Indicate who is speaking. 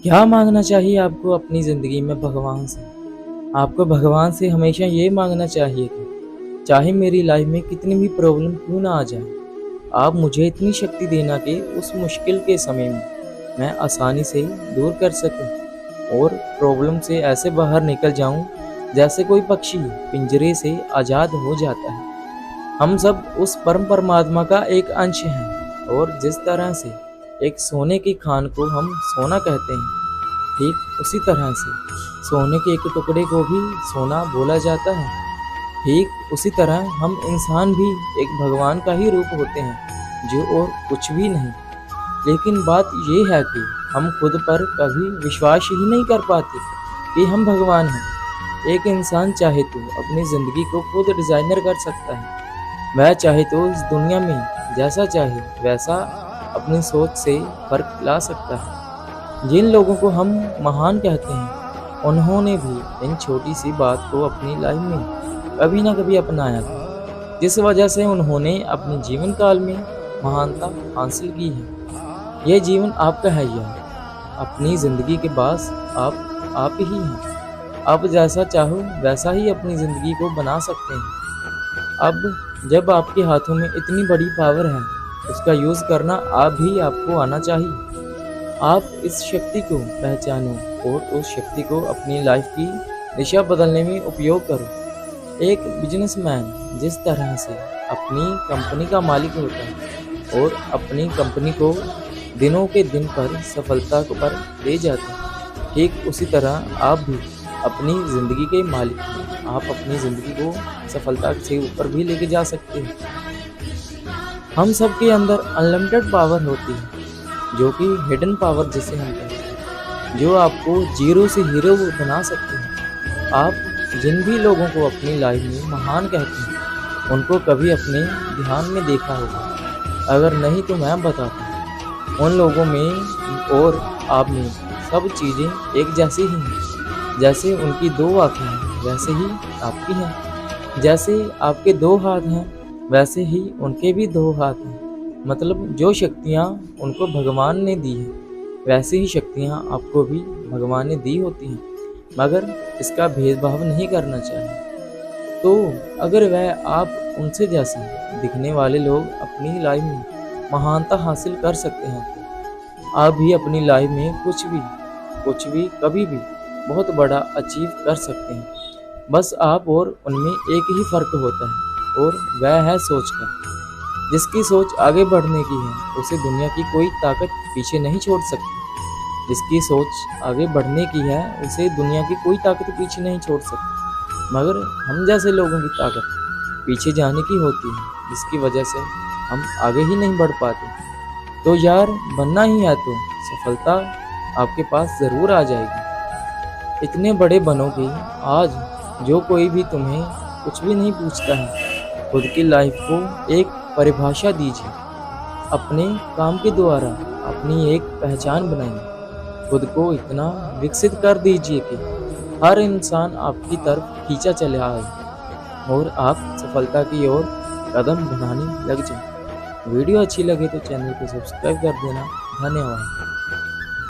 Speaker 1: क्या मांगना चाहिए आपको अपनी ज़िंदगी में भगवान से? आपको भगवान से हमेशा ये मांगना चाहिए कि चाहे मेरी लाइफ में कितनी भी प्रॉब्लम क्यों ना आ जाए, आप मुझे इतनी शक्ति देना कि उस मुश्किल के समय में मैं आसानी से दूर कर सकूं और प्रॉब्लम से ऐसे बाहर निकल जाऊं जैसे कोई पक्षी पिंजरे से आज़ाद हो जाता है। हम सब उस परम परमात्मा का एक अंश हैं और जिस तरह से एक सोने की खान को हम सोना कहते हैं, ठीक उसी तरह से सोने के एक टुकड़े को भी सोना बोला जाता है। ठीक उसी तरह हम इंसान भी एक भगवान का ही रूप होते हैं, जो और कुछ भी नहीं। लेकिन बात ये है कि हम खुद पर कभी विश्वास ही नहीं कर पाते कि हम भगवान हैं। एक इंसान चाहे तो अपनी ज़िंदगी को खुद डिज़ाइनर कर सकता है। वह चाहे तो इस दुनिया में जैसा चाहे वैसा अपनी सोच से फर्क ला सकता है। जिन लोगों को हम महान कहते हैं, उन्होंने भी इन छोटी सी बात को अपनी लाइफ में कभी ना कभी अपनाया था, जिस वजह से उन्होंने अपने जीवन काल में महानता हासिल की है। यह जीवन आपका है यार। अपनी ज़िंदगी के पास आप ही हैं। आप जैसा चाहो वैसा ही अपनी ज़िंदगी को बना सकते हैं। अब जब आपके हाथों में इतनी बड़ी पावर है, उसका यूज़ करना आपको आना चाहिए। आप इस शक्ति को पहचानो और उस शक्ति को अपनी लाइफ की दिशा बदलने में उपयोग करो। एक बिजनेसमैन जिस तरह से अपनी कंपनी का मालिक होता है और अपनी कंपनी को दिनों के दिन पर सफलता पर ले जाता है, ठीक उसी तरह आप भी अपनी ज़िंदगी के मालिक हैं। आप अपनी ज़िंदगी को सफलता से ऊपर भी लेके जा सकते हैं। हम सब के अंदर अनलिमिटेड पावर होती है, जो कि हिडन पावर जिसे हम कहते हैं, जो आपको जीरो से हीरो बना सकते हैं। आप जिन भी लोगों को अपनी लाइफ में महान कहते हैं, उनको कभी अपने ध्यान में देखा होगा। अगर नहीं तो मैं बताता हूँ, उन लोगों में और आप में सब चीज़ें एक जैसी ही हैं। जैसे उनकी दो आँखें हैं, वैसे ही आपकी हैं। जैसे आपके दो हाथ हैं, वैसे ही उनके भी दो हाथ हैं। मतलब जो शक्तियाँ उनको भगवान ने दी हैं, वैसी ही शक्तियाँ आपको भी भगवान ने दी होती हैं, मगर इसका भेदभाव नहीं करना चाहिए। तो अगर वह आप उनसे जैसे दिखने वाले लोग अपनी लाइफ में महानता हासिल कर सकते हैं, तो आप भी अपनी लाइफ में कुछ भी कभी भी बहुत बड़ा अचीव कर सकते हैं। बस आप और उनमें एक ही फ़र्क होता है, और वह है सोच का। जिसकी सोच आगे बढ़ने की है, उसे दुनिया की कोई ताकत पीछे नहीं छोड़ सकती। जिसकी सोच आगे बढ़ने की है, उसे दुनिया की कोई ताकत पीछे नहीं छोड़ सकती। मगर हम जैसे लोगों की ताकत पीछे जाने की होती है, जिसकी वजह से हम आगे ही नहीं बढ़ पाते। तो यार, बनना ही है तो सफलता आपके पास ज़रूर आ जाएगी। इतने बड़े बनोगे आज, जो कोई भी तुम्हें कुछ भी नहीं पूछता है। खुद की लाइफ को एक परिभाषा दीजिए। अपने काम के द्वारा अपनी एक पहचान बनाइए। खुद को इतना विकसित कर दीजिए कि हर इंसान आपकी तरफ खींचा चले आए और आप सफलता की ओर कदम बढ़ाने लग जाए। वीडियो अच्छी लगे तो चैनल को सब्सक्राइब कर देना। धन्यवाद।